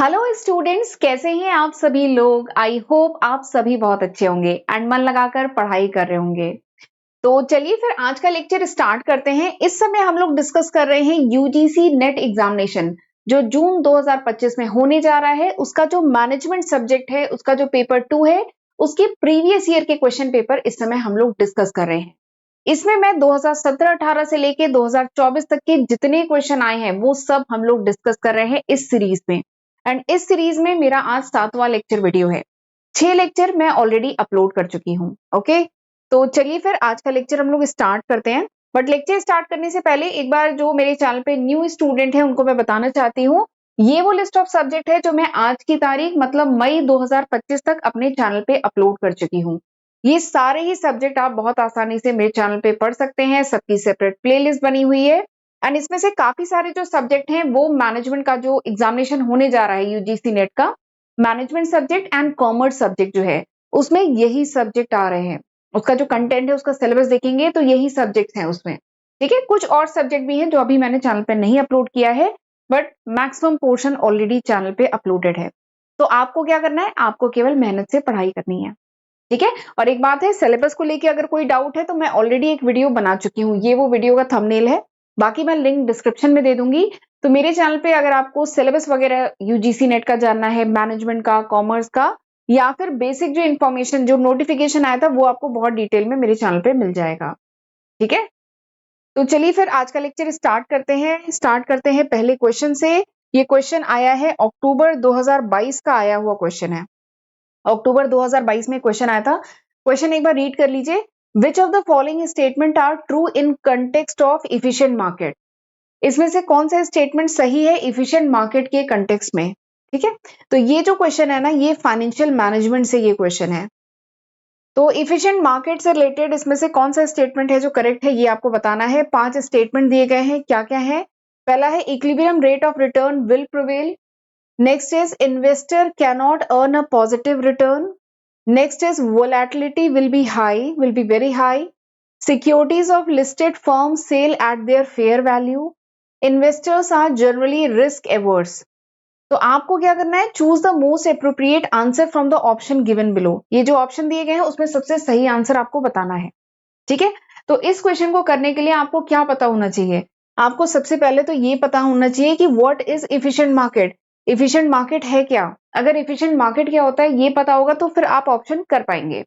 Hello students, कैसे हैं आप सभी लोग। आई होप आप सभी बहुत अच्छे होंगे एंड मन लगाकर पढ़ाई कर रहे होंगे। तो चलिए फिर आज का लेक्चर स्टार्ट करते हैं। इस समय हम लोग डिस्कस कर रहे हैं यूजीसी नेट एग्जामिनेशन जो जून 2025 में होने जा रहा है। उसका जो मैनेजमेंट सब्जेक्ट है, उसका जो पेपर 2 है, उसके प्रीवियस ईयर के क्वेश्चन पेपर इस समय हम लोग डिस्कस कर रहे हैं। इसमें मैं 2017-18 से लेके 2024 तक के जितने क्वेश्चन आए हैं वो सब हम लोग डिस्कस कर रहे हैं इस सीरीज में। एंड इस सीरीज में मेरा आज 7वां लेक्चर वीडियो है। 6 लेक्चर मैं ऑलरेडी अपलोड कर चुकी हूँ। ओके, तो चलिए फिर आज का लेक्चर हम लोग स्टार्ट करते हैं। बट लेक्चर स्टार्ट करने से पहले एक बार जो मेरे चैनल पे न्यू स्टूडेंट है उनको मैं बताना चाहती हूँ, ये वो लिस्ट ऑफ सब्जेक्ट है जो मैं आज की तारीख मतलब मई 2025 तक अपने चैनल पे अपलोड कर चुकी हूँ। ये सारे ही सब्जेक्ट आप बहुत आसानी से मेरे चैनल पे पढ़ सकते हैं। सबकी सेपरेट प्लेलिस्ट बनी हुई है एंड इसमें से काफी सारे जो सब्जेक्ट हैं वो मैनेजमेंट का जो एग्जामिनेशन होने जा रहा है यूजीसी नेट का, management subject and commerce subject जो है उसमें यही सब्जेक्ट आ रहे हैं। उसका जो कंटेंट है, उसका सिलेबस देखेंगे तो यही सब्जेक्ट हैं उसमें। ठीक है, कुछ और सब्जेक्ट भी हैं जो अभी मैंने चैनल पे नहीं अपलोड किया है, but maximum portion already channel पे अपलोडेड है। तो आपको क्या करना है, आपको केवल मेहनत से पढ़ाई करनी है। ठीक है, और एक बात है, सिलेबस को लेके अगर कोई डाउट है तो मैं ऑलरेडी एक वीडियो बना चुकी हूँ। ये वो वीडियो का थंबनेल है, बाकी मैं लिंक डिस्क्रिप्शन में दे दूंगी। तो मेरे चैनल पे अगर आपको सिलेबस वगैरह यूजीसी नेट का जानना है, मैनेजमेंट का, कॉमर्स का, या फिर बेसिक जो इन्फॉर्मेशन जो नोटिफिकेशन आया था वो आपको बहुत डिटेल में मेरे चैनल पे मिल जाएगा। ठीक है, तो चलिए फिर आज का लेक्चर स्टार्ट करते हैं पहले क्वेश्चन से। ये क्वेश्चन आया है अक्टूबर 2022 का आया हुआ क्वेश्चन है। अक्टूबर 2022 में क्वेश्चन आया था। क्वेश्चन एक बार रीड कर लीजिए। Which of the following statement are true in context of efficient market. इसमें से कौन सा स्टेटमेंट सही है इफिशिएंट मार्केट के कंटेक्स्ट में। ठीक है, तो ये जो क्वेश्चन है ना, ये फाइनेंशियल मैनेजमेंट से ये क्वेश्चन है। तो इफिशिएंट मार्केट से रिलेटेड इसमें से कौन सा स्टेटमेंट है जो करेक्ट है, ये आपको बताना है। 5 स्टेटमेंट दिए गए हैं, क्या क्या है। पहला है equilibrium rate of return will prevail. Next is investor cannot earn a positive return. Next is volatility will be very high. Securities of listed firms sell at their fair value. Investors are generally risk averse. तो आपको क्या करना है, choose the most appropriate answer from the option given below. ये जो option दिए गए हैं उसमें सबसे सही आंसर आपको बताना है। ठीक है, तो इस क्वेश्चन को करने के लिए आपको क्या पता होना चाहिए, आपको सबसे पहले तो ये पता होना चाहिए कि what is efficient market. Efficient market है क्या। अगर एफिशिएंट मार्केट क्या होता है ये पता होगा तो फिर आप ऑप्शन कर पाएंगे।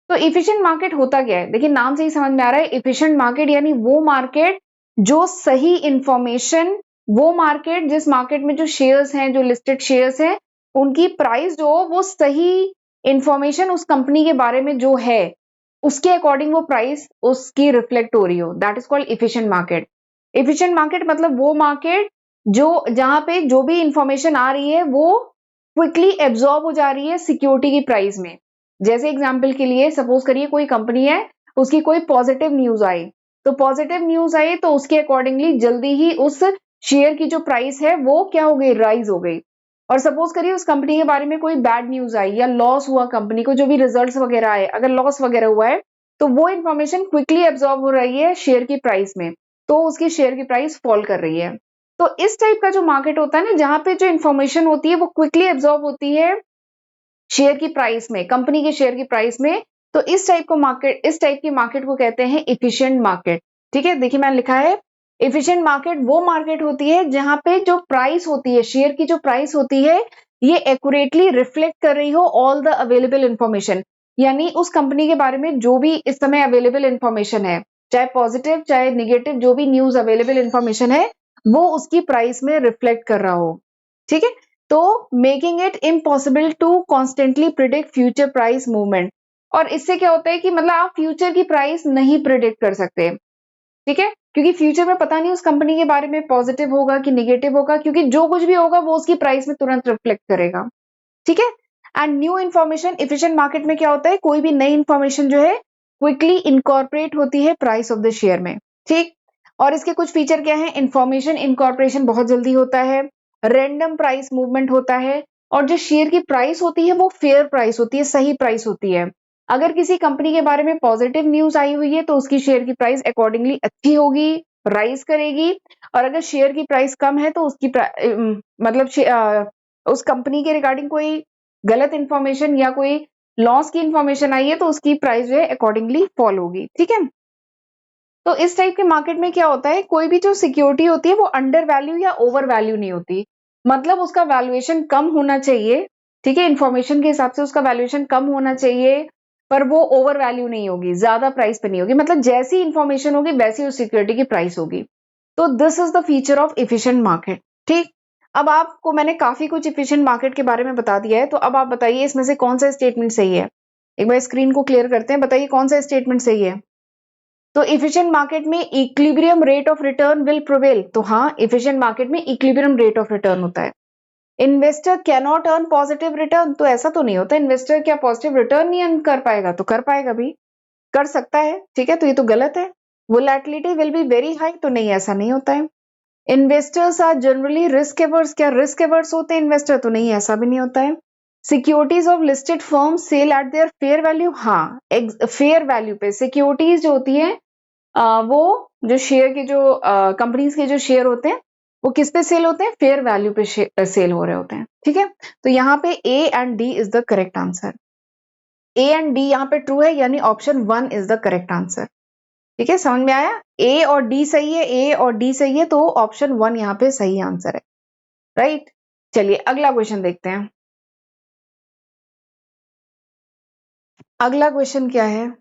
तो एफिशिएंट मार्केट होता क्या है, देखिए नाम से ही समझ में आ रहा है। एफिशिएंट मार्केट यानी वो मार्केट जो सही इंफॉर्मेशन, वो मार्केट जिस मार्केट में जो शेयर्स हैं, जो लिस्टेड शेयर्स हैं, उनकी प्राइस जो वो सही इंफॉर्मेशन उस कंपनी के बारे में जो है उसके अकॉर्डिंग वो प्राइस उसकी रिफ्लेक्ट हो रही हो, that is called efficient market. Efficient market मतलब वो मार्केट जो जहां पे जो भी इंफॉर्मेशन आ रही है वो क्विकली एब्जॉर्ब हो जा रही है सिक्योरिटी की प्राइस में। जैसे एग्जांपल के लिए सपोज करिए कोई कंपनी है, उसकी कोई पॉजिटिव न्यूज आई, तो पॉजिटिव न्यूज आई तो उसके अकॉर्डिंगली जल्दी ही उस शेयर की जो प्राइस है वो क्या हो गई, राइज हो गई। और सपोज करिए उस कंपनी के बारे में कोई बैड न्यूज आई या लॉस हुआ कंपनी को, जो भी रिजल्ट्स वगैरह आए, अगर लॉस वगैरह हुआ है तो वो इन्फॉर्मेशन क्विकली एब्जॉर्ब हो रही है शेयर की प्राइस में, तो उसकी शेयर की प्राइस फॉल कर रही है। तो इस टाइप का जो मार्केट होता है ना, जहां पे जो इन्फॉर्मेशन होती है वो क्विकली एब्जॉर्ब होती है शेयर की प्राइस में, कंपनी के शेयर की प्राइस में, तो इस टाइप की मार्केट को कहते हैं एफिशिएंट मार्केट। ठीक है, देखिए मैंने लिखा है एफिशिएंट मार्केट वो मार्केट होती है जहां पे जो प्राइस होती है, शेयर की जो प्राइस होती है, ये एक्यूरेटली रिफ्लेक्ट कर रही हो ऑल द अवेलेबल इंफॉर्मेशन। यानी उस कंपनी के बारे में जो भी इस समय अवेलेबल इंफॉर्मेशन है, चाहे पॉजिटिव चाहे निगेटिव, जो भी न्यूज अवेलेबल इंफॉर्मेशन है वो उसकी प्राइस में रिफ्लेक्ट कर रहा हो। ठीक है, तो making it impossible to constantly predict future price movement. और इससे क्या होता है कि मतलब आप फ्यूचर की प्राइस नहीं प्रिडिक्ट कर सकते। ठीक है, क्योंकि फ्यूचर में पता नहीं उस कंपनी के बारे में पॉजिटिव होगा कि निगेटिव होगा, क्योंकि जो कुछ भी होगा वो उसकी प्राइस में तुरंत रिफ्लेक्ट करेगा। ठीक है, and new information efficient market में क्या होता है, कोई भी नई इन्फॉर्मेशन जो है क्विकली इनकॉर्पोरेट होती है प्राइस ऑफ द शेयर में। ठीक, और इसके कुछ फीचर क्या है, इन्फॉर्मेशन इनकॉर्पोरेशन बहुत जल्दी होता है, रैंडम प्राइस मूवमेंट होता है, और जो शेयर की प्राइस होती है वो फेयर प्राइस होती है, सही प्राइस होती है। अगर किसी कंपनी के बारे में पॉजिटिव न्यूज आई हुई है तो उसकी शेयर की प्राइस अकॉर्डिंगली अच्छी होगी, राइज करेगी। और अगर शेयर की प्राइस कम है तो उसकी मतलब उस कंपनी के रिगार्डिंग कोई गलत इंफॉर्मेशन या कोई लॉस की इंफॉर्मेशन आई है तो उसकी प्राइस जो है अकॉर्डिंगली फॉल होगी, ठीक है। तो इस टाइप के मार्केट में क्या होता है, कोई भी जो सिक्योरिटी होती है वो अंडर वैल्यू या ओवर वैल्यू नहीं होती, मतलब उसका वैल्यूएशन कम होना चाहिए, ठीक है, इंफॉर्मेशन के हिसाब से उसका वैल्यूएशन कम होना चाहिए, पर वो ओवर वैल्यू नहीं होगी, ज्यादा प्राइस पे नहीं होगी, मतलब जैसी इंफॉर्मेशन होगी वैसी उस सिक्योरिटी की प्राइस होगी। तो this is the feature of efficient market, ठीक। अब आपको मैंने काफी कुछ इफिशिएंट मार्केट के बारे में बता दिया है, तो अब आप बताइए इसमें से कौन सा स्टेटमेंट सही है। एक बार स्क्रीन को क्लियर करते हैं, बताइए कौन सा स्टेटमेंट सही है। तो इफिशिएंट मार्केट में equilibrium rate of return will prevail, तो हाँ, इफिशिएंट मार्केट में इक्विलिब्रियम रेट ऑफ रिटर्न होता है। Investor can not earn positive return, तो ऐसा तो नहीं होता, इन्वेस्टर क्या पॉजिटिव रिटर्न नहीं अर्न कर पाएगा, तो कर पाएगा भी, कर सकता है, ठीक है, तो ये तो गलत है। Volatility will be very high, तो नहीं, ऐसा नहीं होता है। Investors are generally risk averse, क्या रिस्क एवर्स होते हैं इन्वेस्टर, तो नहीं, ऐसा भी नहीं होता है। Securities of listed firm sell at their fair value, हाँ, फेयर वैल्यू पे सिक्योरिटीज जो होती है वो जो शेयर के जो कंपनीज के जो शेयर होते हैं वो किस पे सेल होते हैं, फेयर वैल्यू पे सेल हो रहे होते हैं, ठीक है। तो यहाँ पे A and D is the correct answer, A and D यहाँ पे ट्रू है, यानी option 1 is the correct answer, ठीक है, समझ में आया। ए और डी सही है, ए और डी सही है, तो ऑप्शन 1 यहाँ पे सही आंसर है, राइट। चलिए अगला क्वेश्चन देखते हैं। अगला क्वेश्चन क्या है,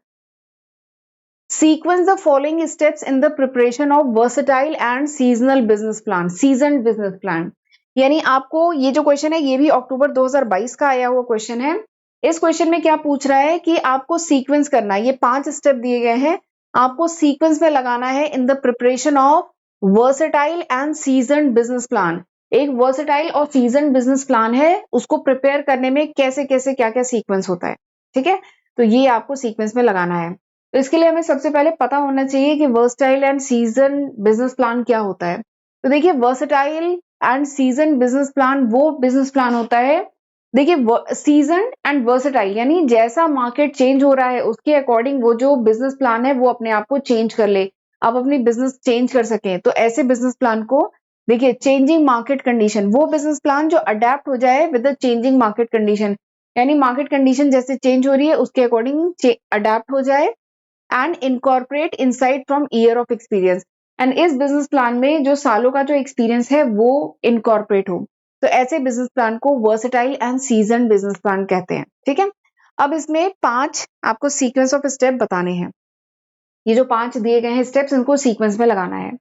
sequence the following steps in the preparation of versatile and seasonal business plan, season business plan. यानी आपको ये जो क्वेश्चन है ये भी अक्टूबर 2022 का आया हुआ क्वेश्चन है। इस क्वेश्चन में क्या पूछ रहा है कि आपको सीक्वेंस करना है, ये 5 स्टेप दिए गए हैं, आपको सीक्वेंस में लगाना है in the preparation of versatile and season business plan. एक वर्सेटाइल और सीजन बिजनेस प्लान है, उसको प्रिपेयर करने में कैसे कैसे क्या क्या सीक्वेंस होता है, ठीक है, तो ये आपको सीक्वेंस में लगाना है। तो इसके लिए हमें सबसे पहले पता होना चाहिए कि versatile and season business plan क्या होता है। तो देखिए versatile and season business plan वो बिजनेस प्लान होता है, देखिए सीजन एंड वर्सटाइल यानी जैसा मार्केट चेंज हो रहा है उसके अकॉर्डिंग वो जो बिजनेस प्लान है वो अपने आप को चेंज कर ले, आप अपनी बिजनेस चेंज कर सकें। तो ऐसे बिजनेस प्लान को देखिए चेंजिंग मार्केट कंडीशन, वो बिजनेस प्लान जो अडेप्ट हो जाए with the changing market condition, यानी मार्केट कंडीशन जैसे चेंज हो रही है उसके अकॉर्डिंग अडेप्ट हो जाए and incorporate insight from year of experience, and इस बिजनेस प्लान में जो सालों का जो एक्सपीरियंस है वो इनकॉर्पोरेट हो। तो ऐसे बिजनेस प्लान को versatile and season business plan कहते हैं, ठीक है। अब इसमें 5 आपको सीक्वेंस ऑफ स्टेप बताने हैं, ये जो 5 दिए गए हैं स्टेप्स इनको सीक्वेंस में लगाना है।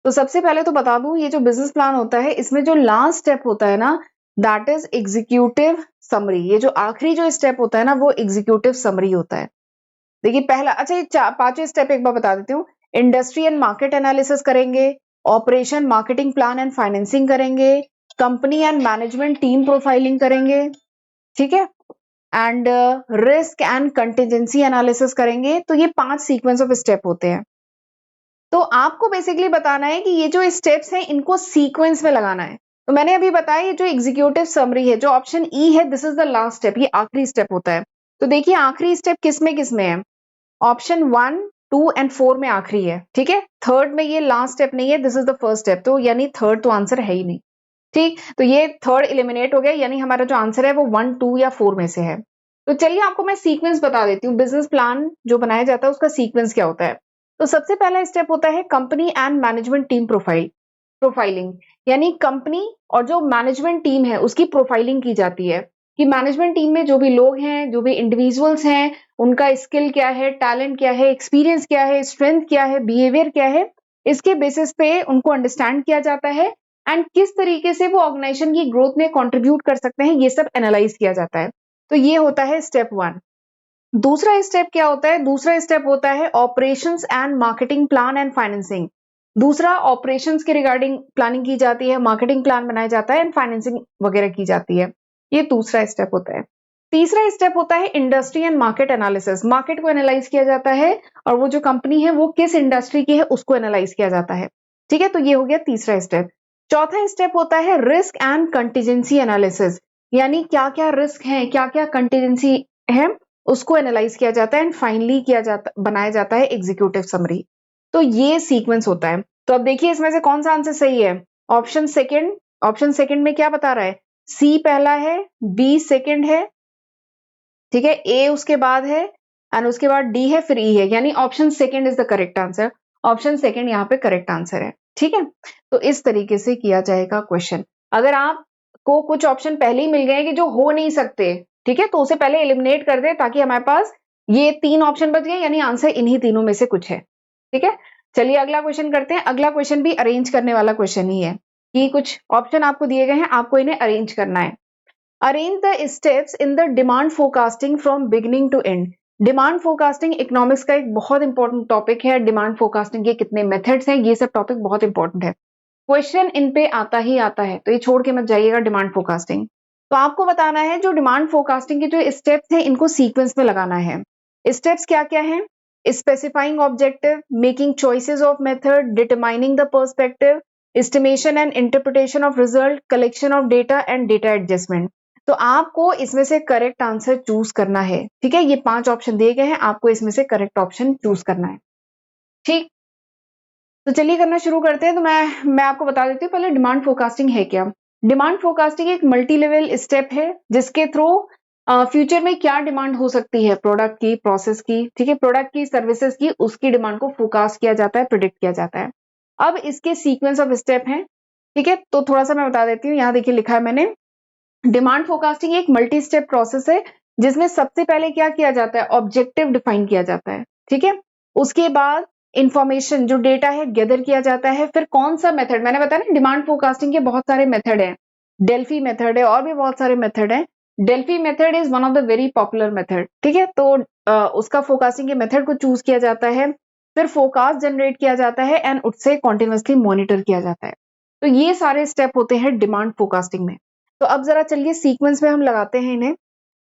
तो सबसे पहले तो बता दूं ये जो बिजनेस प्लान होता है इसमें जो लास्ट स्टेप होता है ना दैट इज एग्जीक्यूटिव समरी, ये जो आखिरी जो स्टेप होता है ना वो एग्जीक्यूटिव समरी होता है। देखिए पहला, अच्छा ये 5वें स्टेप एक बार बता देती हूँ। इंडस्ट्री एंड मार्केट एनालिसिस करेंगे, operation marketing plan and financing करेंगे, company and management team profiling करेंगे, ठीक है, and risk and contingency analysis करेंगे। तो ये 5 सीक्वेंस ऑफ स्टेप होते हैं। तो आपको बेसिकली बताना है कि ये जो स्टेप्स हैं इनको सीक्वेंस में लगाना है। तो मैंने अभी बताया ये जो एग्जीक्यूटिव समरी है जो ऑप्शन ई है this is the last step, ये आखिरी स्टेप होता है। तो देखिए आखिरी स्टेप किस में है, ऑप्शन 1, 2 एंड 4 में आखिरी है, ठीक है, थर्ड में ये लास्ट स्टेप नहीं है, this is the first step, तो यानी थर्ड तो आंसर है ही नहीं, ठीक। तो ये थर्ड एलिमिनेट हो गया, यानी हमारा जो आंसर है वो 1, 2 या 4 में से है। तो चलिए आपको मैं सीक्वेंस बता देती हूँ, बिजनेस प्लान जो बनाया जाता है उसका सीक्वेंस क्या होता है। तो सबसे पहला स्टेप होता है company and management team profiling, यानी कंपनी और जो मैनेजमेंट टीम है उसकी प्रोफाइलिंग की जाती है कि मैनेजमेंट टीम में जो भी लोग हैं, जो भी इंडिविजुअल्स हैं, उनका स्किल क्या है, टैलेंट क्या है, एक्सपीरियंस क्या है, स्ट्रेंथ क्या है, बिहेवियर क्या है, इसके बेसिस पे उनको अंडरस्टैंड किया जाता है एंड किस तरीके से वो ऑर्गेनाइजेशन की ग्रोथ में कंट्रीब्यूट कर सकते हैं, ये सब एनालाइज किया जाता है। तो ये होता है स्टेप 1। दूसरा स्टेप क्या होता है, दूसरा स्टेप होता है operations and marketing plan and financing. दूसरा ऑपरेशंस के रिगार्डिंग प्लानिंग की जाती है, मार्केटिंग प्लान बनाया जाता है एंड फाइनेंसिंग वगैरह की जाती है, ये दूसरा स्टेप होता है। तीसरा स्टेप होता है industry and market analysis, market को एनालाइज किया जाता है और वो जो कंपनी है वो किस इंडस्ट्री की है उसको एनालाइज किया जाता है, ठीक है, तो ये हो गया तीसरा स्टेप। चौथा स्टेप होता है रिस्क एंड कंटीजेंसी एनालिसिस, यानी क्या क्या रिस्क है, क्या क्या कंटीजेंसी है उसको एनालाइज किया जाता है एंड फाइनली बनाया जाता है एग्जीक्यूटिव समरी। तो ये सीक्वेंस होता है। तो अब देखिए इसमें से कौन सा आंसर सही है, ऑप्शन सेकंड में क्या बता रहा है, सी पहला है, बी सेकंड है, ठीक है, ए उसके बाद है एंड उसके बाद डी है, फिर ई है, यानी option second is the correct answer. Option second यहाँ पे करेक्ट आंसर है, ठीक है। तो इस तरीके से किया जाएगा क्वेश्चन। अगर आपको कुछ ऑप्शन पहले ही मिल गए कि जो हो नहीं सकते, ठीक है, तो उसे पहले एलिमिनेट कर दे ताकि हमारे पास ये 3 ऑप्शन बच गए, यानी आंसर इन्हीं तीनों में से कुछ है, ठीक है। चलिए अगला क्वेश्चन करते हैं। अगला क्वेश्चन भी अरेंज करने वाला क्वेश्चन ही है कि कुछ ऑप्शन आपको दिए गए हैं, आपको इन्हें अरेंज करना है। Arrange the steps in the demand forecasting from beginning to end. Demand forecasting economics का एक बहुत इंपॉर्टेंट टॉपिक है। डिमांड फोरकास्टिंग के कितने मेथड्स हैं, ये सब टॉपिक बहुत इंपॉर्टेंट है, क्वेश्चन इन पे आता ही आता है, तो ये छोड़ के मत जाइएगा डिमांड फोरकास्टिंग। तो आपको बताना है जो डिमांड फोरकास्टिंग के जो स्टेप्स हैं इनको सीक्वेंस में लगाना है। स्टेप्स क्या क्या हैं? Specifying objective, making choices of method, determining the perspective, estimation and interpretation of result, collection of data and data adjustment. तो आपको इसमें से करेक्ट आंसर चूज करना है, ठीक है। ये 5 ऑप्शन दिए गए हैं, आपको इसमें से करेक्ट ऑप्शन चूज करना है, ठीक। तो चलिए करना शुरू करते हैं। तो मैं आपको बता देती हूँ पहले डिमांड फोरकास्टिंग है क्या। डिमांड फोरकास्टिंग एक मल्टी लेवल स्टेप है जिसके थ्रू फ्यूचर में क्या डिमांड हो सकती है, प्रोडक्ट की, प्रोसेस की, ठीक है, प्रोडक्ट की, सर्विसेज की, उसकी डिमांड को फोरकास्ट किया जाता है, प्रिडिक्ट किया जाता है। अब इसके सीक्वेंस ऑफ स्टेप हैं, ठीक है। तो थोड़ा सा मैं बता देती हूँ, यहाँ देखिए लिखा है मैंने। डिमांड फोरकास्टिंग एक मल्टी स्टेप प्रोसेस है जिसमें सबसे पहले क्या किया जाता है, ऑब्जेक्टिव डिफाइन किया जाता है, ठीक है। उसके बाद इंफॉर्मेशन जो डेटा है गैदर किया जाता है। फिर कौन सा मेथड, मैंने बताया ना डिमांड फोरकास्टिंग के बहुत सारे मेथड हैं, डेल्फी मेथड है और भी बहुत सारे मेथड हैं। Delphi method is one of the very popular method, ठीक है। तो उसका फोरकास्टिंग के मेथड को चूज किया जाता है, फिर फोरकास्ट जनरेट किया जाता है एंड उससे कॉन्टिन्यूअसली मॉनिटर किया जाता है। तो ये सारे स्टेप होते हैं डिमांड फोरकास्टिंग में। तो अब जरा चलिए सीक्वेंस में हम लगाते हैं इन्हें।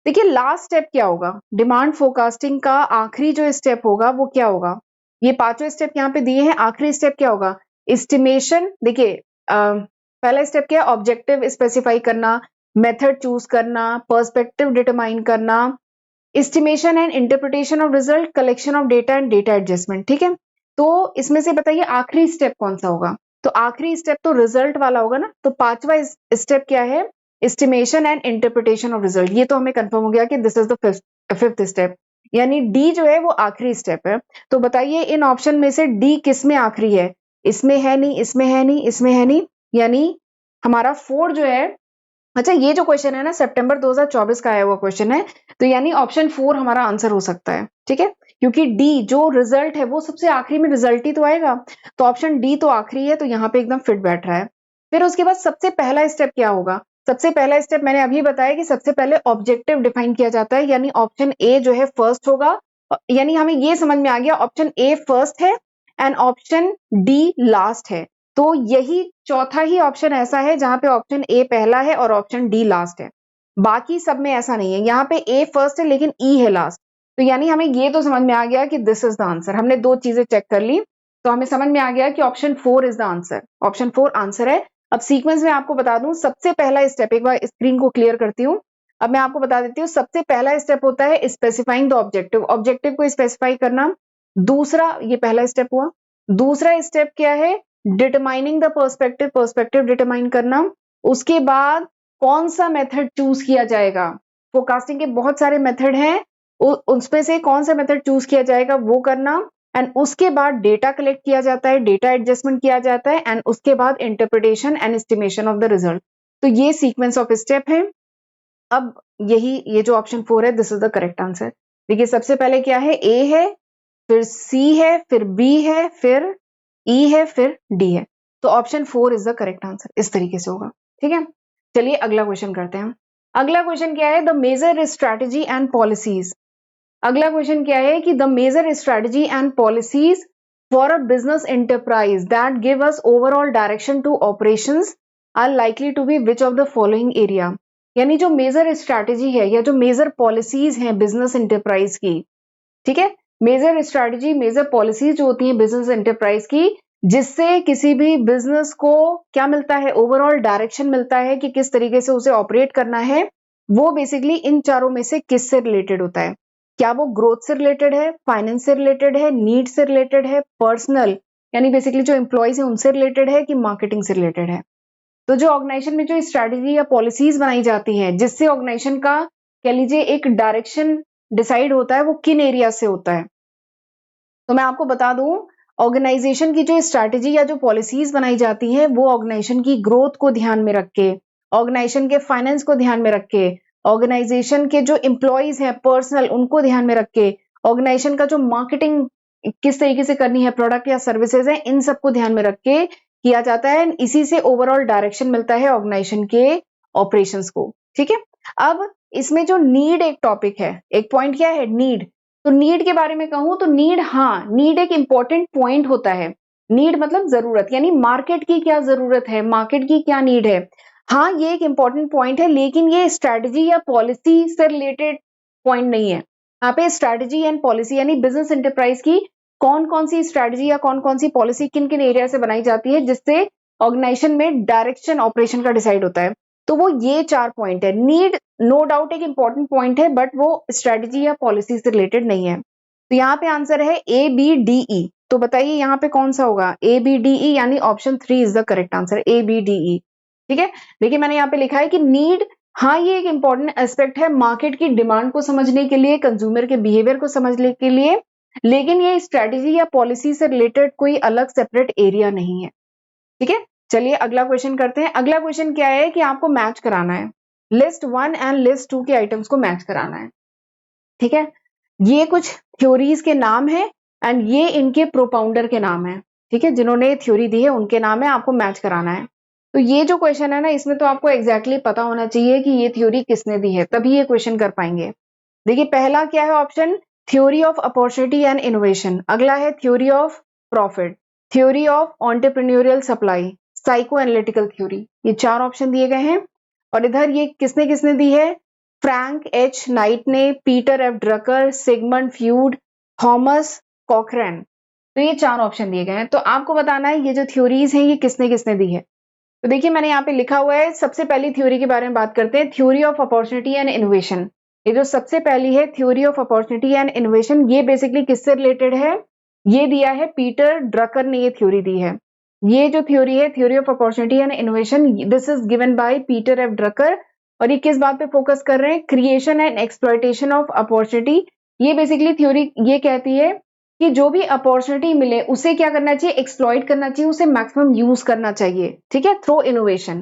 देखिए लास्ट स्टेप क्या होगा, डिमांड फोरकास्टिंग का आखिरी जो स्टेप होगा वो क्या होगा, ये 5 स्टेप यहाँ पे दिए हैं, आखिरी स्टेप क्या होगा, एस्टिमेशन। देखिए पहला स्टेप क्या है, ऑब्जेक्टिव स्पेसिफाई करना, मेथड चूज करना, पर्सपेक्टिव डिटरमाइन करना, estimation and interpretation of result, collection of data and data adjustment, ठीक है। तो इसमें से बताइए आखिरी स्टेप कौन सा होगा। तो आखिरी स्टेप तो रिजल्ट वाला होगा ना। तो 5वां स्टेप क्या है, estimation and interpretation of result. ये तो हमें कंफर्म हो गया कि this is the fifth step, यानी डी जो है वो आखिरी स्टेप है। तो बताइए इन ऑप्शन में से डी किस में आखिरी है, इसमें है नहीं, इसमें है नहीं, इसमें है नहीं, यानी हमारा 4 जो है, अच्छा ये जो क्वेश्चन है ना सितंबर 2024 का आया हुआ क्वेश्चन है, तो यानी ऑप्शन 4 हमारा आंसर हो सकता है, ठीक है। क्योंकि डी जो रिजल्ट है वो सबसे आखिरी में रिजल्ट ही तो आएगा, तो ऑप्शन डी तो आखिरी है, तो यहाँ पे एकदम फिट बैठ रहा है। फिर उसके बाद सबसे पहला स्टेप क्या होगा, सबसे पहला स्टेप मैंने अभी बताया कि सबसे पहले ऑब्जेक्टिव डिफाइन किया जाता है, यानी ऑप्शन ए जो है फर्स्ट होगा, यानी हमें ये समझ में आ गया ऑप्शन ए फर्स्ट है एंड ऑप्शन डी लास्ट है। तो यही चौथा ही ऑप्शन ऐसा है जहां पे ऑप्शन ए पहला है और ऑप्शन डी लास्ट है, बाकी सब में ऐसा नहीं है। यहाँ पे ए फर्स्ट है लेकिन ई है लास्ट, तो यानी हमें ये तो समझ में आ गया कि दिस इज द आंसर। हमने 2 चीजें चेक कर ली, तो हमें समझ में आ गया कि option 4 is the answer, option 4 answer है। अब सीक्वेंस में आपको बता दूं, सबसे पहला स्टेप, एक बार स्क्रीन को क्लियर करती हूँ, अब मैं आपको बता देती हूँ। सबसे पहला स्टेप होता है स्पेसिफाइंग द ऑब्जेक्टिव, ऑब्जेक्टिव को स्पेसिफाई करना। दूसरा, ये पहला स्टेप हुआ। दूसरा स्टेप क्या है, determining the perspective, perspective determine करना। उसके बाद कौन सा मेथड चूज किया जाएगा, फोरकास्टिंग के बहुत सारे मेथड हैं, उसमें से कौन सा मेथड चूज किया जाएगा वो करना। एंड उसके बाद डेटा कलेक्ट किया जाता है, डेटा एडजस्टमेंट किया जाता है, एंड उसके बाद interpretation and estimation of the result. तो ये सीक्वेंस ऑफ स्टेप है। अब ये जो ऑप्शन 4 है this is the correct answer. देखिए सबसे पहले क्या है, ए है, फिर सी है, फिर बी है, फिर ई है, फिर डी है। तो option 4 is the correct answer, इस तरीके से होगा, ठीक है। चलिए अगला क्वेश्चन करते हैं। अगला क्वेश्चन क्या है, the major strategy and policies. अगला क्वेश्चन क्या है कि the major strategy and policies for a business enterprise that give us overall direction to operations are likely to be which of the following area. यानी जो major strategy है या जो major policies हैं बिजनेस एंटरप्राइज की, ठीक है, major strategy, major policies जो होती हैं बिजनेस एंटरप्राइज की, जिससे किसी भी बिजनेस को क्या मिलता है, ओवरऑल डायरेक्शन मिलता है कि किस तरीके से उसे ऑपरेट करना है, वो बेसिकली इन चारों में से किससे रिलेटेड होता है। क्या वो ग्रोथ से रिलेटेड है, फाइनेंस से रिलेटेड है, नीड से रिलेटेड है, पर्सनल यानी बेसिकली जो एम्प्लॉयज है उनसे रिलेटेड है, कि मार्केटिंग से रिलेटेड है। तो जो ऑर्गेनाइजेशन में जो स्ट्रैटेजी या पॉलिसीज बनाई जाती हैं जिससे ऑर्गेनाइजेशन का कह लीजिए एक डायरेक्शन डिसाइड होता है, वो किन एरिया से होता है। तो मैं आपको बता दूं, ऑर्गेनाइजेशन की जो स्ट्रैटेजी या जो पॉलिसीज बनाई जाती है वो ऑर्गेनाइजेशन की ग्रोथ को ध्यान में रख के, ऑर्गेनाइजेशन के फाइनेंस को ध्यान में रख के, ऑर्गेनाइजेशन के जो एम्प्लॉयज हैं पर्सनल उनको ध्यान में रख के, ऑर्गेनाइजेशन का जो मार्केटिंग किस तरीके से करनी है, प्रोडक्ट या सर्विसेज है, इन सबको ध्यान में रख के किया जाता है। इसी से ओवरऑल डायरेक्शन मिलता है ऑर्गेनाइजेशन के ऑपरेशंस को। ठीक है, अब इसमें जो नीड एक टॉपिक है, एक पॉइंट क्या है, नीड। तो नीड के बारे में कहूं तो नीड, हाँ नीड एक इंपॉर्टेंट पॉइंट होता है। नीड मतलब जरूरत, यानी मार्केट की क्या जरूरत है, मार्केट की क्या नीड है। हाँ ये एक इंपॉर्टेंट पॉइंट है, लेकिन ये स्ट्रैटेजी या पॉलिसी से रिलेटेड पॉइंट नहीं है। यहाँ पे स्ट्रैटेजी एंड पॉलिसी यानी बिजनेस एंटरप्राइज की कौन कौन सी स्ट्रैटेजी या कौन कौन सी पॉलिसी किन किन एरिया से बनाई जाती है जिससे ऑर्गेनाइजेशन में डायरेक्शन ऑपरेशन का डिसाइड होता है। तो वो ये 4 पॉइंट है। नीड नो डाउट एक इंपॉर्टेंट पॉइंट है, बट वो स्ट्रेटजी या पॉलिसी से रिलेटेड नहीं है। तो यहाँ पे आंसर है ए बी डी ई। तो बताइए यहाँ पे कौन सा होगा, ए बी डी ई, यानी option 3 is the correct answer, A B D E. ठीक है, देखिए मैंने यहाँ पे लिखा है कि नीड, हाँ ये एक इंपॉर्टेंट एस्पेक्ट है मार्केट की डिमांड को समझने के लिए, कंज्यूमर के बिहेवियर को समझने के लिए, लेकिन ये स्ट्रेटेजी या पॉलिसी से रिलेटेड कोई अलग सेपरेट एरिया नहीं है। ठीक है, चलिए अगला क्वेश्चन करते हैं। अगला क्वेश्चन क्या है कि आपको मैच कराना है, लिस्ट 1 एंड लिस्ट 2 के आइटम्स को मैच कराना है। ठीक है, ये कुछ थ्योरीज के नाम है एंड ये इनके प्रोपाउंडर के नाम है। ठीक है, जिन्होंने थ्योरी दी है उनके नाम है, आपको मैच कराना है। तो ये जो क्वेश्चन है ना, इसमें तो आपको एग्जैक्टली पता होना चाहिए कि ये थ्योरी किसने दी है, तभी ये क्वेश्चन कर पाएंगे। देखिए पहला क्या है option, theory of opportunity and innovation. अगला है theory of profit, theory of entrepreneurial supply, psycho analytical theory. ये 4 ऑप्शन दिए गए हैं। और इधर ये किसने किसने दी है, फ्रैंक एच नाइट ने, Peter F Drucker, Sigmund Freud, Thomas Cochran. तो ये 4 ऑप्शन दिए गए हैं। तो आपको बताना है ये जो थ्योरीज हैं ये किसने किसने दी है। तो देखिए मैंने यहाँ पे लिखा हुआ है, सबसे पहली थ्योरी के बारे में बात करते हैं, theory of opportunity and innovation. ये जो सबसे पहली है theory of opportunity and innovation, ये बेसिकली किससे रिलेटेड है, ये दिया है पीटर ड्रकर ने, ये थ्योरी दी है। ये जो थ्योरी है theory of opportunity and innovation, this is given by Peter F Drucker. और ये किस बात पे फोकस कर रहे हैं, creation and exploitation of opportunity. ये बेसिकली थ्योरी ये कहती है कि जो भी अपॉर्चुनिटी मिले उसे क्या करना चाहिए, एक्सप्लॉइट करना चाहिए, उसे मैक्सिमम यूज करना चाहिए। ठीक है, थ्रू इनोवेशन।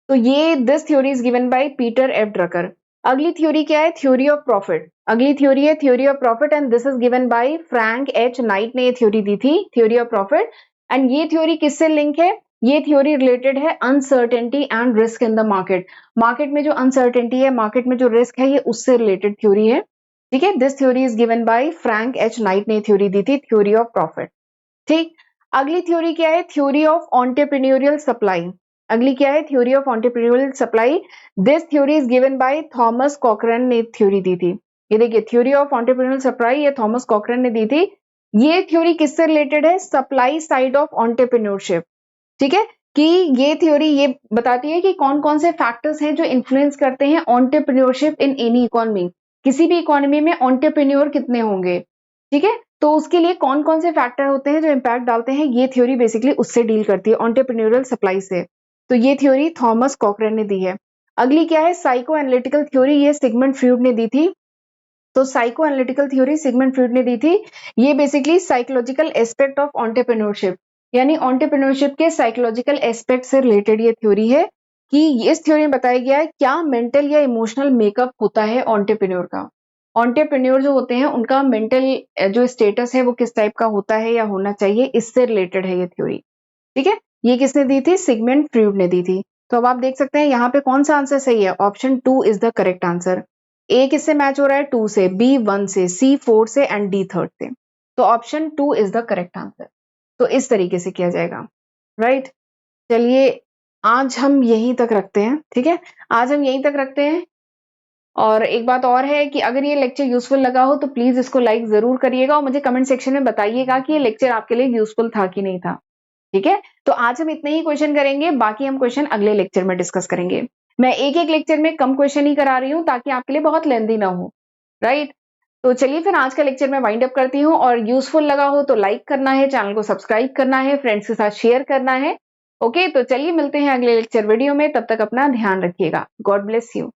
तो ये this theory is given by Peter F Drucker. अगली थ्योरी क्या है, थ्योरी ऑफ प्रॉफिट। अगली थ्योरी है theory of profit and this is given by Frank H Knight ने ये थ्योरी दी थी, थ्योरी ऑफ प्रॉफिट। एंड ये थ्योरी किससे लिंक है, ये थ्योरी रिलेटेड है uncertainty and risk in the market. Market में जो अनसर्टेनिटी है, मार्केट में जो रिस्क है, ये उससे रिलेटेड थ्योरी है। ठीक है, this theory is given by Frank H Knight ने थ्योरी दी थी, थ्योरी ऑफ प्रॉफिट। ठीक, अगली थ्योरी क्या है, थ्योरी ऑफ एंटरप्रेन्योरियल सप्लाई। अगली क्या है, theory of entrepreneurial supply. This theory is given by Thomas Cochran ने थ्योरी दी थी। ये देखिए थ्योरी ऑफ एंटरप्रेन्योरियल सप्लाई, ये थॉमस कॉकरैन ने दी थी। ये थ्योरी किससे रिलेटेड है, सप्लाई साइड ऑफ एंटरप्रेन्योरशिप। ठीक है, कि ये थ्योरी ये बताती है कि कौन कौन से फैक्टर्स हैं जो इन्फ्लुएंस करते हैं एंटरप्रेन्योरशिप इन एनी इकोनॉमी। किसी भी इकोनॉमी में एंटरप्रेन्योर कितने होंगे। ठीक है, तो उसके लिए कौन कौन से फैक्टर होते हैं जो इम्पैक्ट डालते हैं, ये थ्योरी बेसिकली उससे डील करती है, एंटरप्रेन्योरियल सप्लाई से। तो ये थ्योरी थॉमस कॉकरैन ने दी है। अगली क्या है, साइको एनालिटिकल थ्योरी, ये सिगमंड फ्रूड ने दी थी। तो psychoanalytical theory Sigmund Freud ने दी थी। ये basically psychological aspect of entrepreneurship, यानी एंटरप्रेन्योरशिप के साइकोलॉजिकल एस्पेक्ट से रिलेटेड ये थ्योरी है कि इस थ्योरी में बताया गया है क्या मेंटल या इमोशनल मेकअप होता है एंटरप्रेन्योर का। एंटरप्रेन्योर जो होते हैं उनका मेंटल जो स्टेटस है वो किस टाइप का होता है या होना चाहिए, इससे रिलेटेड है ये थ्योरी। ठीक है, ये किसने दी थी, सिगमंड फ्रूड ने दी थी। तो अब आप देख सकते हैं यहाँ पे कौन सा आंसर सही है, option 2 is the correct answer. A किससे मैच हो रहा है, 2 से, बी 1 से, सी 4 से एंड डी 3 से। तो option 2 is the correct answer. तो इस तरीके से किया जाएगा, राइट। चलिए आज हम यहीं तक रखते हैं। ठीक है, आज हम यहीं तक रखते हैं। और एक बात और है कि अगर ये लेक्चर यूजफुल लगा हो तो प्लीज इसको लाइक जरूर करिएगा और मुझे कमेंट सेक्शन में बताइएगा कि ये लेक्चर आपके लिए यूजफुल था कि नहीं था। ठीक है, तो आज हम इतने ही क्वेश्चन करेंगे, बाकी हम क्वेश्चन अगले लेक्चर में डिस्कस करेंगे। मैं एक एक लेक्चर में कम क्वेश्चन ही करा रही हूँ ताकि आपके लिए बहुत लेंदी ना हो, राइट। तो चलिए फिर आज का लेक्चर मैं वाइंड अप करती हूँ, और यूजफुल लगा हो तो लाइक करना है, चैनल को सब्सक्राइब करना है, फ्रेंड्स के साथ शेयर करना है। ओके, तो चलिए मिलते हैं अगले लेक्चर वीडियो में, तब तक अपना ध्यान रखिएगा। God bless you.